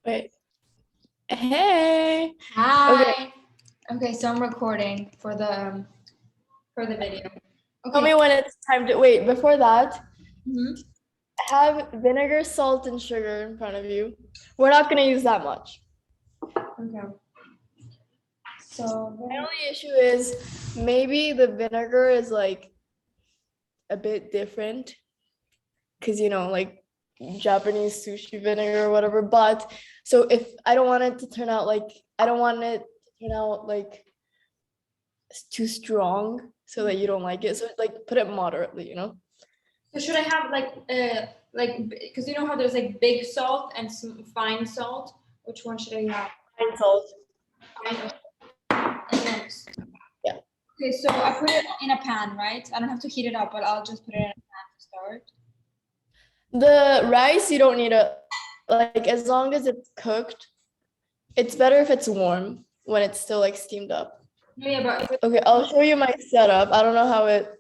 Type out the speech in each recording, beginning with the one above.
Wait. Hey. Okay. Hi. Okay, so I'm recording for the video. Tell Okay. me when it's time to wait. Before that, Mhm. have vinegar, salt, and sugar in front of you. We're not gonna use that much. Okay. So My only issue is maybe the vinegar is like a bit different because like Japanese sushi vinegar or whatever. But so if I don't want it to turn out like I don't want it to turn out like too strong so that you don't like it. So like put it moderately. so should I have like because you know how there's like big salt and some fine salt? Which one should I have? Fine salt. Fine and then Yeah. okay, so I put it in a pan, right? I don't have to heat it up, but I'll just put it in a pan to start. The rice, you don't need a, like, as long as it's cooked, it's better if it's warm when it's still like steamed up. No, yeah, but if Okay, I'll show you my setup. I don't know how it,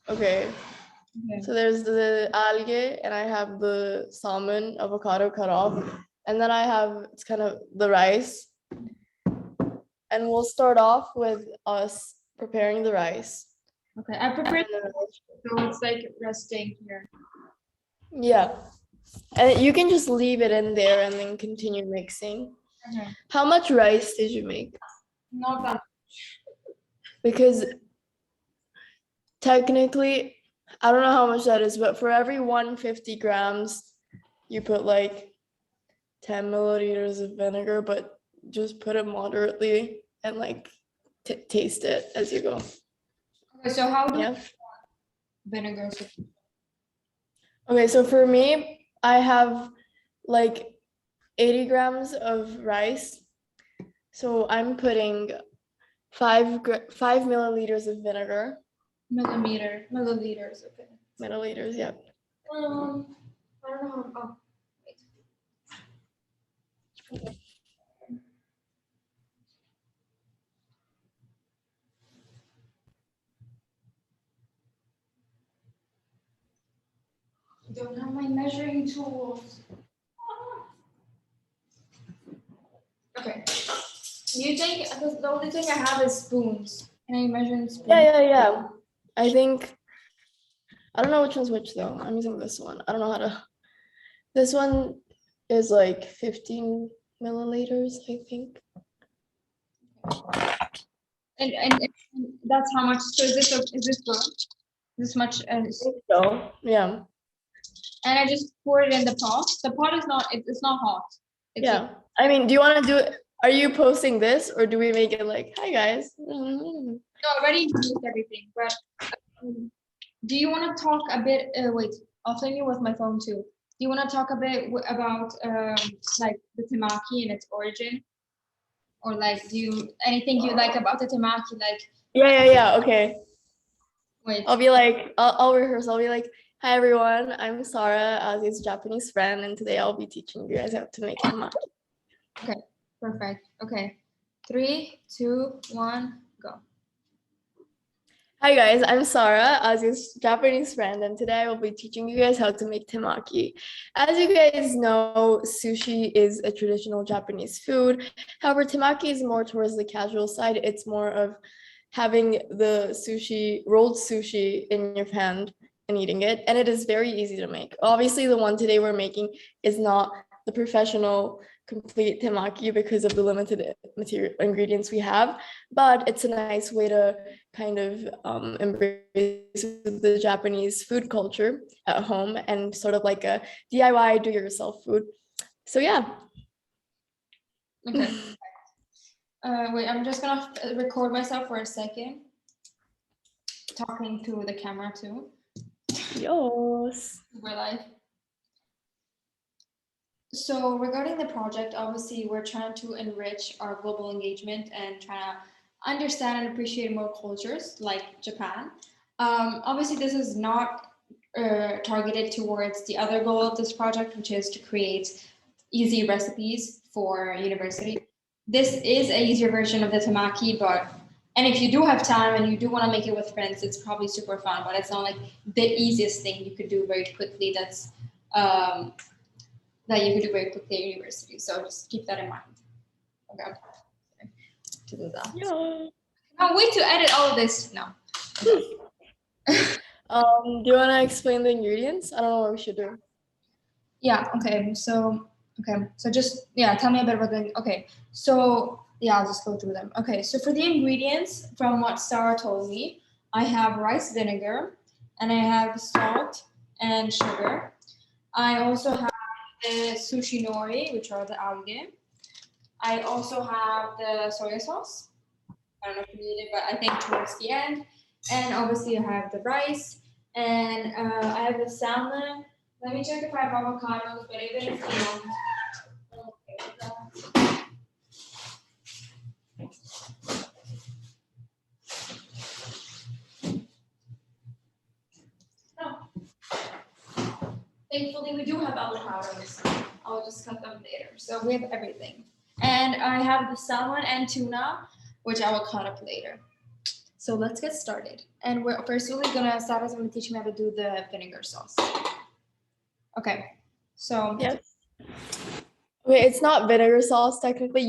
okay. okay. So there's the algae and I have the salmon, avocado cut off. And then I have, it's kind of the rice. And we'll start off with us preparing the rice. Okay, I prepared And then, so it's like resting here. yeah. And you can just leave it in there and then continue mixing. Okay. How much rice did you make? Not that. Because technically, I don't know how much that is, but for every 150 grams, you put like 10 milliliters of vinegar, but just put it moderately and like taste it as you go. Okay, so how do you Yeah. vinegar? Okay, so for me, I have like 80 grams of rice. So I'm putting 5 milliliters of vinegar. Milliliters, okay. Milliliters, yeah. I don't know. Oh, wait. I don't have my measuring tools. Okay. You think the only thing I have is spoons? Can I measure in spoons? Yeah. I think I don't know which one's which though. I'm using this one. I don't know how to. This one is like 15 milliliters, I think. And that's how much. So is this good? This much? So yeah, And I just pour it in the pot. The pot is not. It's not hot. It's yeah. I mean, do you want to do it? Are you posting this or do we make it like, hi guys? no, already introduced everything. But do you want to talk a bit? Wait, I'll film you with my phone too. Do you want to talk a bit about like the temaki and its origin? Or like do you anything you like about the temaki? Like Yeah. Okay. wait, I'll be like, I'll rehearse. I'll be like, hi everyone, I'm Sara, Azi's Japanese friend, and today I'll be teaching you guys how to make temaki. okay, perfect. Okay, 3, 2, 1, go. Hi guys, I'm Sara, Azi's Japanese friend, and today I will be teaching you guys how to make temaki. As you guys know, sushi is a traditional Japanese food. However, temaki is more towards the casual side. It's more of having the sushi, rolled sushi in your hand and eating it, and it is very easy to make. Obviously, the one today we're making is not the professional complete temaki because of the limited material ingredients we have, but it's a nice way to kind of embrace the Japanese food culture at home and sort of like a DIY do-yourself food. So yeah. Okay. Wait, I'm just gonna record myself for a second, talking to the camera too. Yes. Real life. So regarding the project, obviously we're trying to enrich our global engagement and trying to understand and appreciate more cultures like Japan. Obviously, this is not targeted towards the other goal of this project, which is to create easy recipes for university. This is a easier version of the tamaki, but and if you do have time and you do want to make it with friends, it's probably super fun. But it's not like the easiest thing you could do very quickly. That's um, that you could do very quickly at university. So just keep that in mind. Okay. To do that. Yeah. Can't wait to edit all of this now. Do you want to explain the ingredients? I don't know what we should do. Yeah, okay. So just tell me a bit about okay. So yeah, I'll just go through them. Okay, so for the ingredients, from what Sarah told me, I have rice vinegar and I have salt and sugar. I also have the sushi nori, which are the algae. I also have the soy sauce. I don't know if you need it, but I think towards the end. And obviously I have the rice and I have the salmon. Let me check if I have avocados, but even if you don't, I'm okay with that. No. Thankfully, we do have avocados. I'll just cut them later. So we have everything. And I have the salmon and tuna, which I will cut up later. So let's get started. And we're firstly Sarah's gonna teach me how to do the vinegar sauce. Okay. So Yes. Wait, it's not vinegar sauce technically.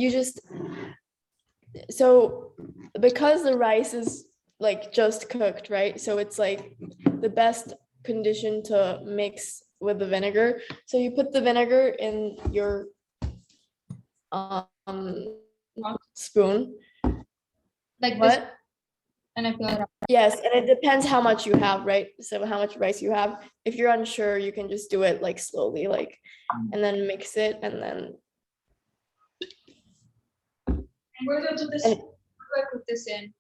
So because the rice is like just cooked, right? So it's like the best condition to mix with the vinegar. So you put the vinegar in your spoon. like this, What? and I fill it up. Yes, and it depends how much you have, right? So how much rice you have. If you're unsure, you can just do it like slowly, like, and then mix it, and then. And where do I do this? Where do I put this in?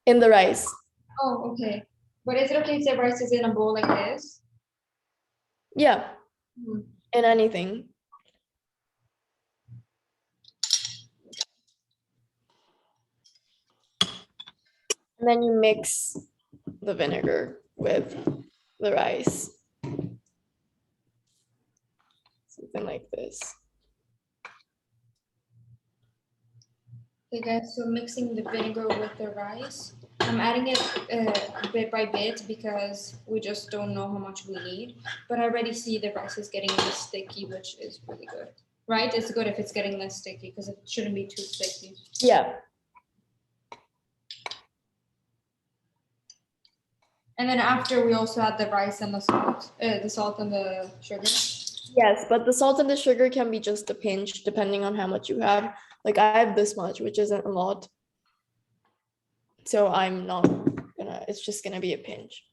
In the rice. Oh, okay. But is it okay if the rice is in a bowl like this? Yeah. In anything. And then you mix the vinegar with the rice. Something like this. Okay, guys, so mixing the vinegar with the rice. I'm adding it bit by bit because we just don't know how much we need. But I already see the rice is getting less sticky, which is really good. Right? It's good if it's getting less sticky because it shouldn't be too sticky. Yeah. And then after we also add the rice and the salt and the sugar. Yes, but the salt and the sugar can be just a pinch depending on how much you have. Like I have this much, which isn't a lot. So I'm not gonna, it's just gonna be a pinch.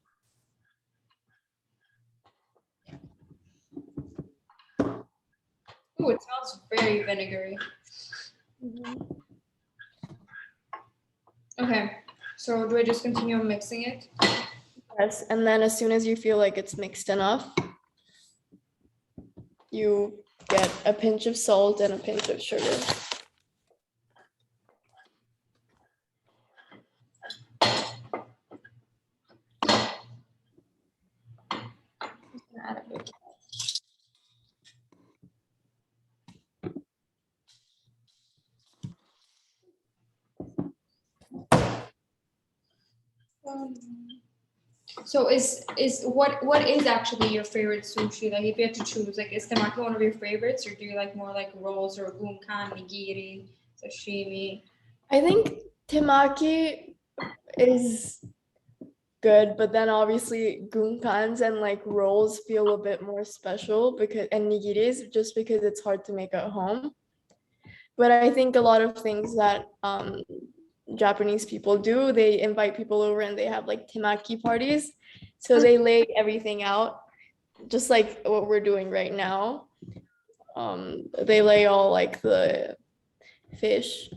Oh, it smells very vinegary. Okay, so do I just continue mixing it? Yes, and then as soon as you feel like it's mixed enough, you get a pinch of salt and a pinch of sugar. Add a bit. So is what is actually your favorite sushi? Like if you had to choose, like is temaki one of your favorites, or do you like more like rolls or gunkan, nigiri, sashimi? I think temaki is good, but then obviously gunkans and like rolls feel a bit more special because and nigiris just because it's hard to make at home. But I think a lot of things that Japanese people do, they invite people over and they have like temaki parties. So they lay everything out just like what we're doing right now. They lay all like the fish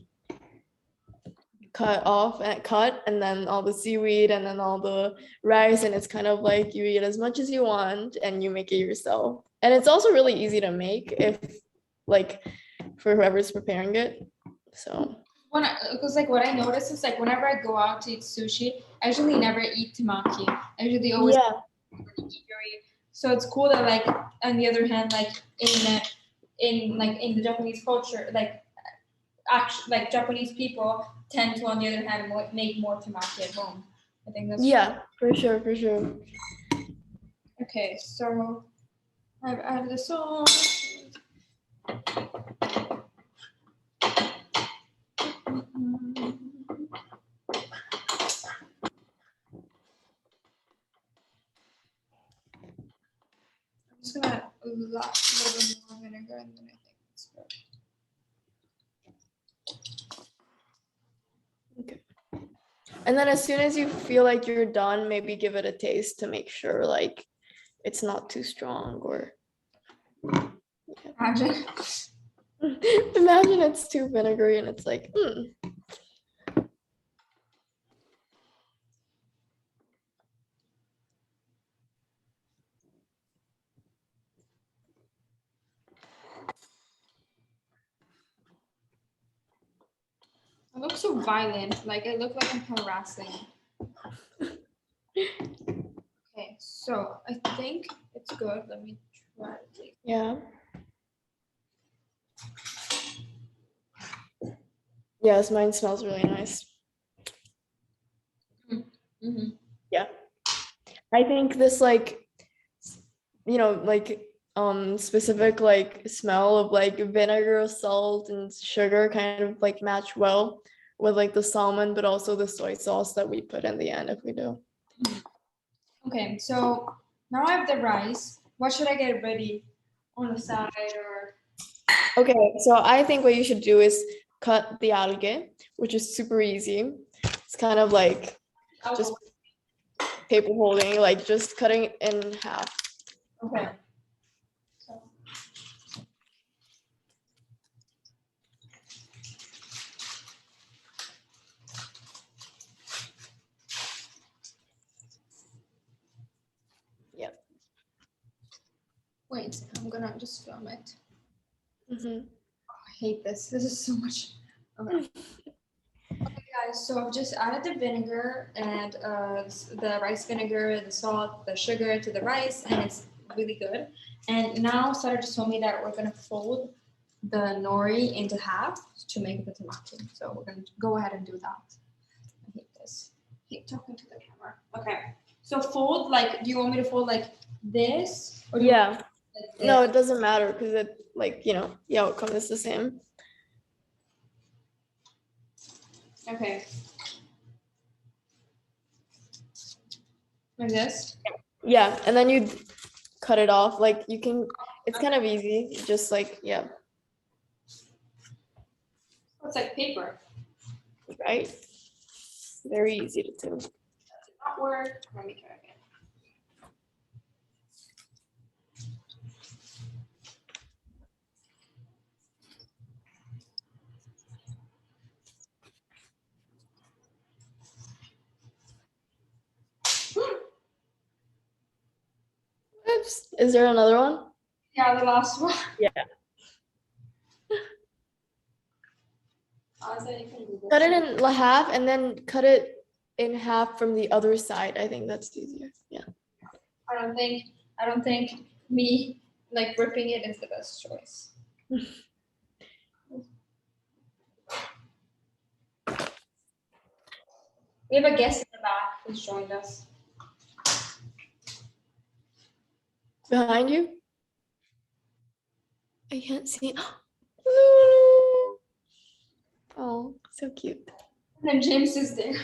cut and then all the seaweed and then all the rice, and it's kind of like you eat as much as you want and you make it yourself. And it's also really easy to make if like for whoever's preparing it. So Because like what I notice is like whenever I go out to eat sushi, I usually never eat temaki. I usually always yeah, so it's cool that like on the other hand, like in the Japanese culture, like actually like Japanese people tend to on the other hand make more temaki at home. I think that's yeah, for sure, for sure. okay. So I've added the sauce. I'm just gonna add a little bit more vinegar, and then I think it's good. Okay. And then as soon as you feel like you're done, maybe give it a taste to make sure like it's not too strong or Imagine. imagine it's too vinegary and it's like, I look so violent, like I look like I'm harassing. Okay, so I think it's good. Let me try it. yeah. Yes, mine smells really nice. Mm-hmm. Yeah. I think this like, like specific like smell of like vinegar, salt, and sugar kind of like match well with like the salmon, but also the soy sauce that we put in the end if we do. Okay, so now I have the rice. What should I get ready on the side or? Okay, so I think what you should do is cut the algae, which is super easy. It's kind of like just paper holding, like just cutting it in half. Okay. So. Yep. Wait, I'm gonna just film it. Mm-hmm. I hate this. This is so much. Okay. Okay, guys. So I've just added the vinegar and the rice vinegar, the salt, the sugar to the rice, and it's really good. And now Sara just told me that we're gonna fold the nori into half to make the temaki. So we're gonna go ahead and do that. I hate this. I hate talking to the camera. Okay. So fold like. Do you want me to fold like this? Or do you Yeah. like No, this? it doesn't matter because it like, the outcome is the same. Okay. Like this? Yeah, and then you cut it off. Like you can, it's kind of easy. Just like, yeah, It's like paper. right? Very easy to do. Does it not work? Let me try again. Oops. Is there another one? Yeah, the last one. Yeah. Honestly, you can do this. Cut it in half and then cut it in half from the other side. I think that's easier. Yeah. I don't think me like ripping it is the best choice. We have a guest in the back who's joined us. Behind you? I can't see. Oh, so cute. And then James is there.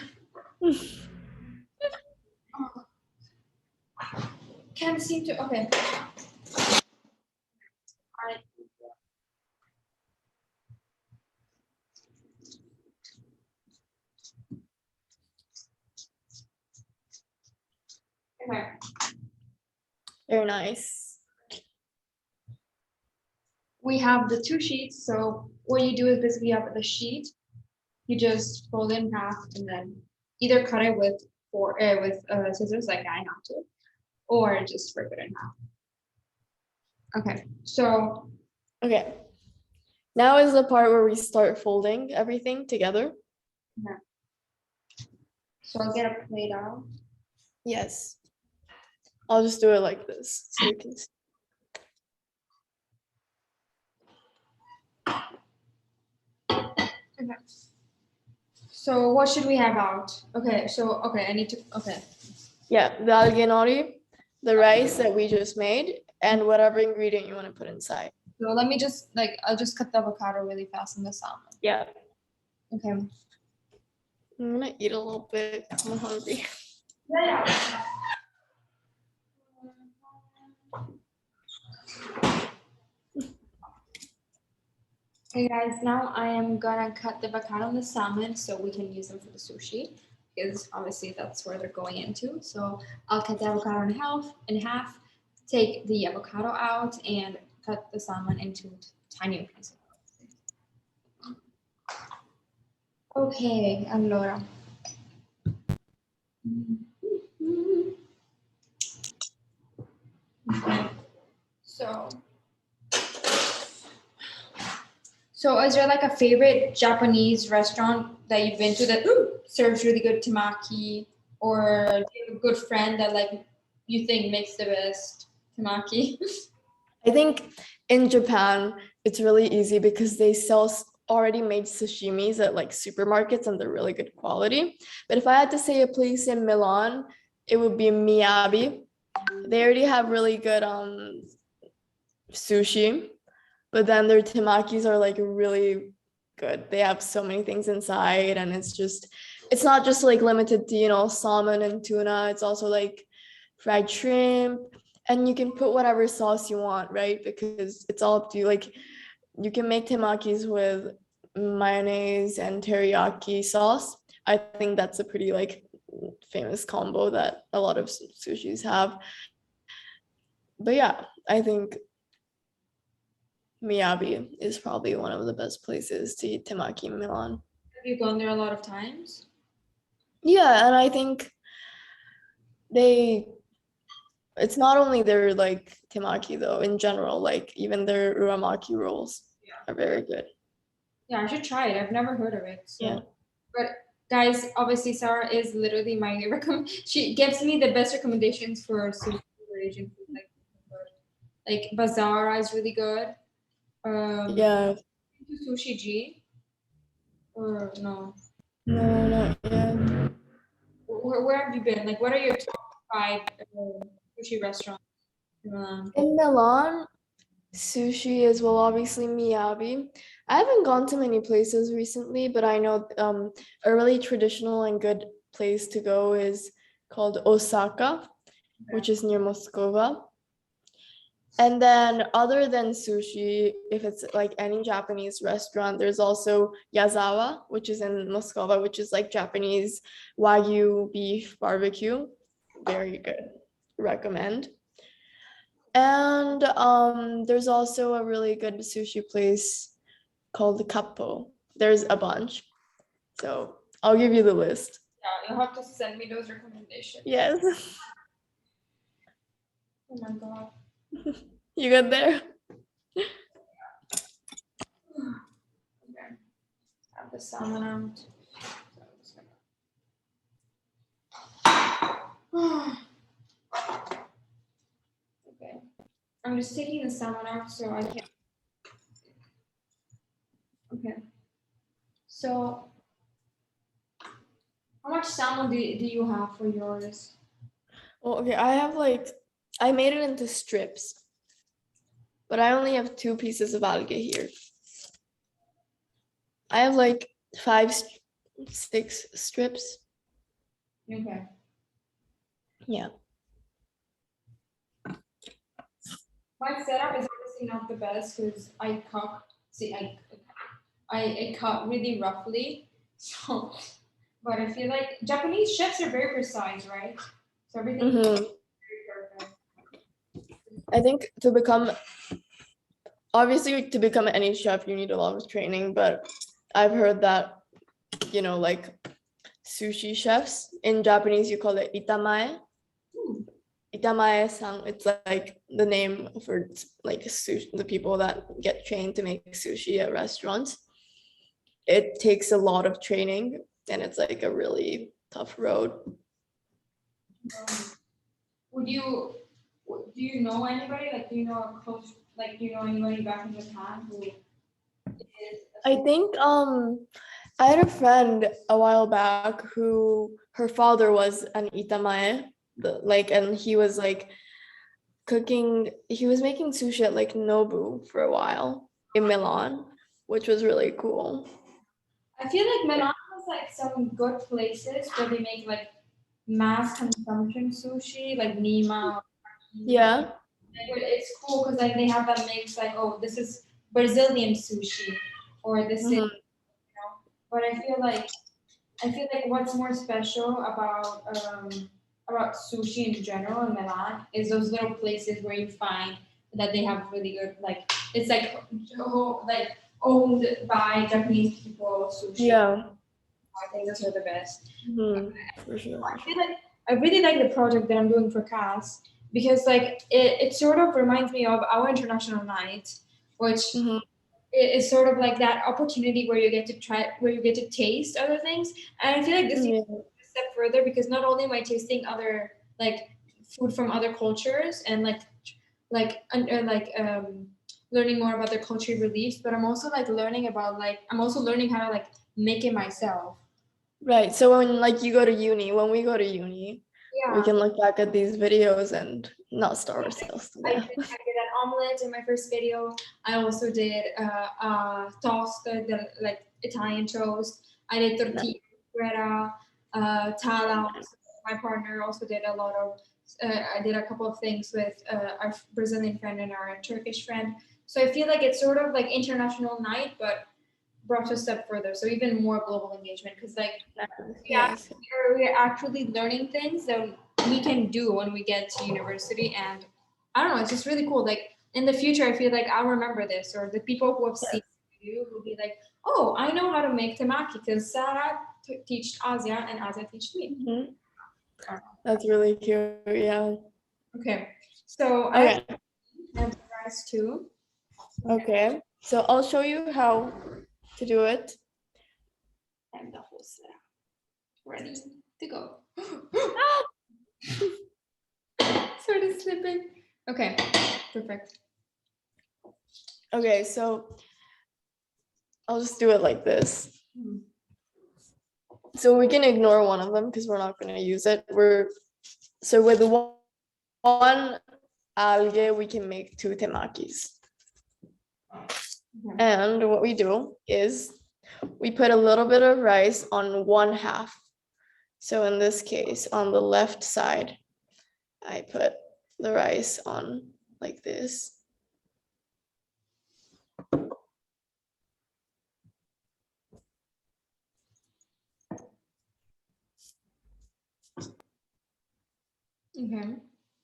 Can't seem to. Okay. Alright. Okay. Very nice. We have the two sheets. So what you do is basically you have the sheet. You just fold it in half and then either cut it with scissors like I have to, or just rip it in half. Okay, so Okay. Now is the part where we start folding everything together. so I'll get a plate out. Yes. I'll just do it like this so you can see. Okay. So what should we have out? Okay, so I need to Yeah, the algae nori, the rice that we just made, and whatever ingredient you want to put inside. So let me just I'll just cut the avocado really fast in the salmon. Yeah. Okay. I'm gonna eat a little bit. I'm hungry. Yeah. Hey guys, now I am gonna cut the avocado and the salmon so we can use them for the sushi because obviously that's where they're going into. So I'll cut the avocado in half, take the avocado out, and cut the salmon into tiny pieces. Okay, allora. Okay. So is there like a favorite Japanese restaurant that you've been to that serves really good temaki, or do you have a good friend that you think makes the best temaki? I think in Japan, it's really easy because they sell already made sashimis at like supermarkets and they're really good quality. But if I had to say a place in Milan, it would be Miyabi. They already have really good sushi, but then their temakis are like really good. They have so many things inside, and it's not just like limited to, you know, salmon and tuna. It's also like fried shrimp, and you can put whatever sauce you want, right? Because it's all up to you. Like you can make temakis with mayonnaise and teriyaki sauce. I think that's a pretty like famous combo that a lot of sushis have. But yeah, I think Miyabi is probably one of the best places to eat temaki in Milan. Have you gone there a lot of times? Yeah, and I think it's not only their like temaki though, in general, like even their uramaki rolls are very good. Yeah, I should try it. I've never heard of it. So. Yeah. But guys, obviously Sara is literally my she gives me the best recommendations for sushi or Asian food. Like Bazaar is really good. Yeah. Sushi G or no? No, not yet. Where have you been? Like, what are your top 5 sushi restaurants in Milan? In Milan, sushi is well, obviously Miyabi. I haven't gone to many places recently, but I know a really traditional and good place to go is called Osaka, which is near Moscova. And then other than sushi, if it's like any Japanese restaurant, there's also Yazawa, which is in Moscova, which is like Japanese Wagyu beef barbecue. Very good. Recommend. And there's also a really good sushi place called Kappo. There's a bunch. So I'll give you the list. Yeah, you'll have to send me those recommendations. Yes. Oh my god. You good there? Okay. Have the salmon out. Okay. I'm just taking the salmon out so I can. Okay. So, how much salmon do you have for yours? Well, okay, I made it into strips, but I only have 2 pieces of algae here. I have like 5, 6 strips. Okay. Yeah. My setup is obviously not the best because I cut. See, I cut really roughly. So, but I feel like Japanese chefs are very precise, right? So everything is very perfect. I think obviously to become any chef, you need a lot of training, but I've heard that, you know, like sushi chefs in Japanese, you call it itamae. Itamae-san, it's like the name for like sushi, the people that get trained to make sushi at restaurants. It takes a lot of training and it's like a really tough road. Do you know anybody? Like, do you know a close? Like, do you know anybody back in Japan who is? I think I had a friend a while back who her father was an itamae, and he was like he was making sushi at like Nobu for a while in Milan, which was really cool. I feel like Milan has like some good places where they make like mass consumption sushi, like Nima. Yeah. It's cool because like they have that mix, like, oh, this is Brazilian sushi, or this is, Mhm. But I feel like what's more special about sushi in general in Milan is those little places where you find that they have really good, like, it's like owned by Japanese people sushi. Yeah. I think those are the best. For sure, I for feel sure. like I really like the project that I'm doing for CAS because like it sort of reminds me of our international night, which Mhm. is sort of like that opportunity where you get to try, where you get to taste other things. And I feel like this is Yeah. a step further because not only am I tasting other like food from other cultures and learning more about their cultural beliefs, but I'm also like learning about like I'm also learning how to like make it myself. Right. So when like you go to uni, when we go to uni, we Yeah. can look back at these videos and not starve ourselves to death. I did an omelet in my first video. I also did toast, the like Italian toast. I did tortilla, greta, tala. My partner also did a lot of. I did a couple of things with our Brazilian friend and our Turkish friend. So I feel like it's sort of like international night, but brought to a step further. So even more global engagement because like Yes. we're actually learning things that we can do when we get to university. And I don't know, it's just really cool. Like in the future, I feel like I'll remember this, or the people who have seen you will be like, oh, I know how to make temaki because Sara teached Asia and Asia teached me. Mhm. That's really cute. Yeah. Okay, so I Okay. have rice too. Okay. So I'll show you how to do it. And the whole Sara ready to go. Started slipping. Okay, perfect. Okay, so I'll just do it like this. So we can ignore one of them because we're not going to use it. So with one algae, we can make 2 temakis. And what we do is we put a little bit of rice on 1/2. So in this case, on the left side, I put the rice on like this. Okay,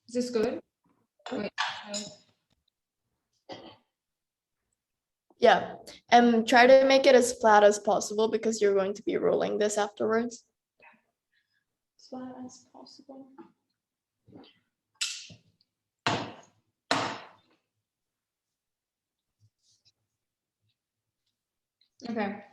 is this good? Wait, Yeah, and try to make it as flat as possible because you're going to be rolling this afterwards. as flat as possible. Okay.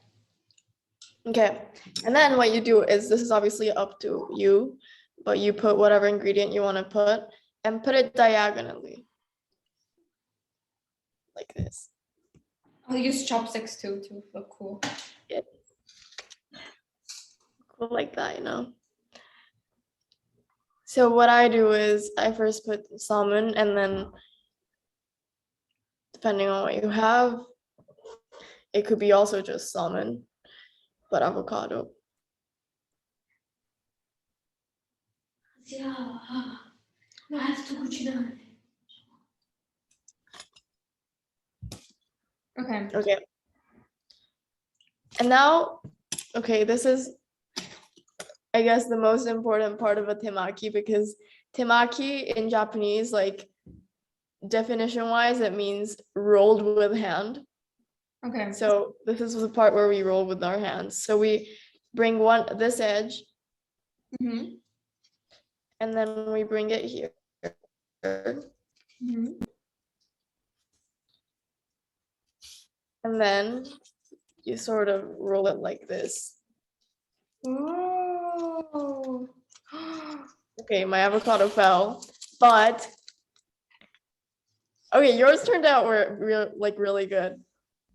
Okay, and then what you do is, this is obviously up to you, but you put whatever ingredient you want to put and put it diagonally like this. I'll use chopsticks too to look cool. Yeah. Cool like that, you know. So what I do is I first put salmon, and then depending on what you have, it could be also just salmon, but avocado. Yeah, I have to cucinare. Okay. Okay. And now, okay, this is, I guess, the most important part of a temaki, because temaki in Japanese, like definition wise, it means rolled with hand. Okay. So this is the part where we roll with our hands. So we bring this edge, Mm-hmm. and then we bring it here. Mm-hmm. And then you sort of roll it like this. Oh. Okay, my avocado fell, but okay, yours turned out really good.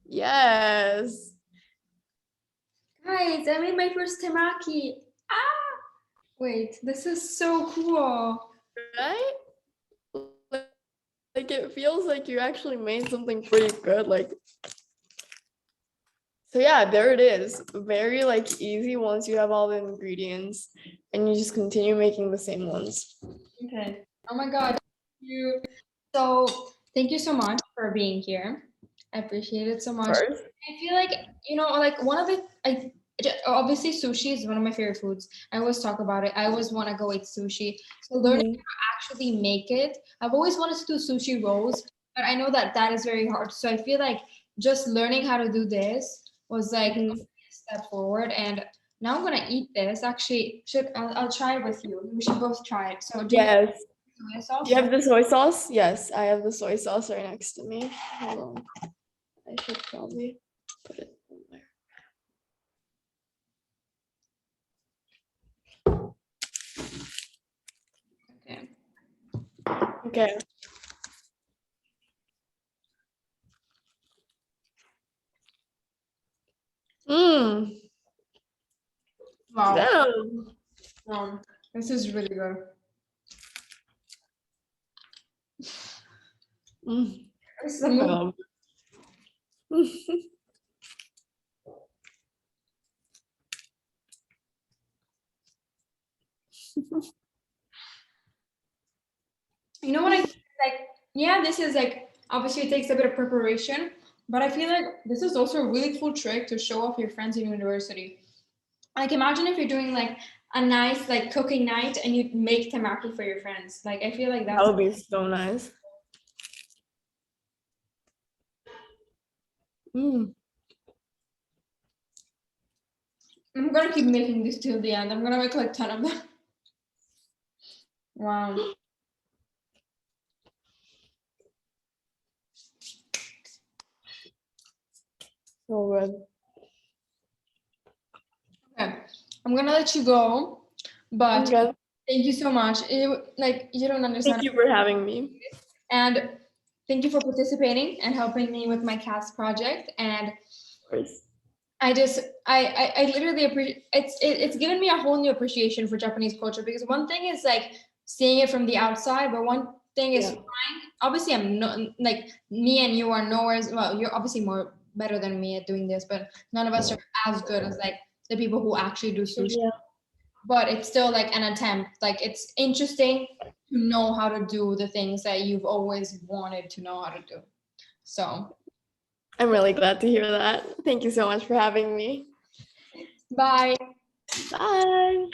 Yes. Guys, I made my first temaki. Wait, this is so cool. Right? Like it feels like you actually made something pretty good. Like, so yeah, there it is. Very like easy once you have all the ingredients and you just continue making the same ones. Okay. Oh my God. Thank you. So thank you so much for being here. I appreciate it so much. First. I feel like, like one of the, obviously sushi is one of my favorite foods. I always talk about it. I always want to go eat sushi. So learning Mhm. how to actually make it, I've always wanted to do sushi rolls, but I know that that is very hard. So I feel like just learning how to do this was like a Mhm. step forward. And now I'm gonna eat this. Actually, I'll try it with you. We should both try it. So do you have Yes. soy Do you sauce? have the soy sauce? Yes, I have the soy sauce right next to me. Hold on. I should probably put it in there. Okay. Okay. Mmm. Wow. Damn. This is really good. Mm. This is the most You know what I like? Yeah, this is like obviously it takes a bit of preparation, but I feel like this is also a really cool trick to show off your friends in university. Like imagine if you're doing like a nice like cooking night and you make temaki for your friends. Like I feel like That that's would be so nice. Mm. I'm gonna keep making this till the end. I'm gonna make like 10 of them. Wow. So good. Okay. I'm gonna let you go, but Okay. thank you so much. Like you don't understand. Thank you for having me. And thank you for participating and helping me with my CAS project. And Of course. I just I literally appreciate it's given me a whole new appreciation for Japanese culture because one thing is like seeing it from the outside, but one thing is Yeah. trying. Obviously, I'm not like me and you are nowhere. Well, you're obviously more better than me at doing this, but none of us are as good as like the people who actually do sushi. Yeah. But it's still like an attempt. Like it's interesting to know how to do the things that you've always wanted to know how to do. So I'm really glad to hear that. Thank you so much for having me. bye. Bye.